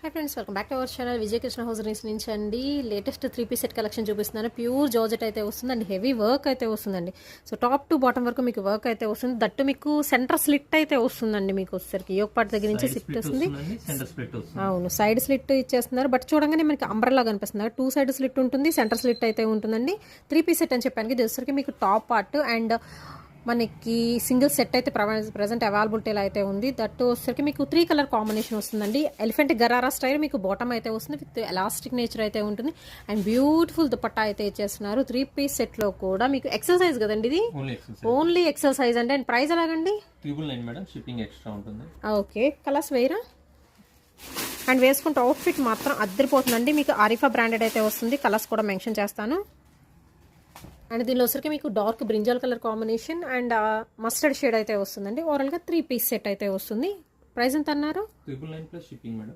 Hi friends, welcome back to our channel Vijaya Krishna hosieries నుంచి అండి. Latest 3 piece set collection చూపిస్తున్నాను. Pure georgette అయితే వస్తుంది అండ్ హెవీ వర్క్ అయితే వస్తుందండి. సో టాప్ టు బాటమ్ వరకు మీకు వర్క్ అయితే వస్తుంది. దట్టు మీకు సెంటర్ స్లిట్ అయితే వస్తుందండి. మీకు వచ్చేసరికి యోక్ పార్ట్ దగ్గర నుంచి స్లిట్ వస్తుంది. అవును, సైడ్ స్లిట్ ఇచ్చేస్తున్నారు. బట్ చూడంగానే మనకి అంబ్రెల్లా కనిపిస్తుంది. 2 సైడ్ స్లిట్ ఉంటుంది, సెంటర్ స్లిట్ అయితే ఉంటుందండి. 3 పీస్ సెట్ అని చెప్పాను. ఇది వచ్చేసరికి మీకు టాప్ పార్ట్ అండ్ మనకి సింగిల్ సెట్ అయితే ప్రజెంట్ అవైలబిలిటీలో అయితే ఉంది. దట్ వచ్చేసరికి మీకు 3 కలర్ కాంబినేషన్ వస్తుందండి. ఎలిఫెంట్ గరారా స్టైల్ మీకు బాటమ్ అయితే వస్తుంది విత్ ఎలాస్టిక్ నేచర్ అయితే ఉంటుంది అండ్ బ్యూటిఫుల్ దుపట్టా అయితే ఇచ్చేస్తున్నారు. 3 పీస్ సెట్లో కూడా మీకు ఎక్సర్సైజ్ కదండి, ఇది ఓన్లీ ఎక్సర్సైజ్ అండి. అండ్ ప్రైస్ ఎలాగండి? 999 మేడం, షిప్పింగ్ ఎక్స్ట్రా ఉంటుంది. ఓకే, కలర్స్ వేరా అండ్ వేసుకుంటే అవుట్ఫిట్ మాత్రం అద్దరిపోతుందండి. మీకు ఆరిఫా బ్రాండెడ్ అయితే వస్తుంది. కలర్స్ కూడా మెన్షన్ చేస్తాను. అండ్ దీనిలో వచ్చరికి మీకు dark brinjal colour combination and mustard shade అయితే వస్తుందండి. ఓవరాల్గా 3 పీస్ సెట్ అయితే వస్తుంది. ప్రైస్ ఎంత అన్నారు? 999 ప్లస్ షిప్పింగ్ మేడం.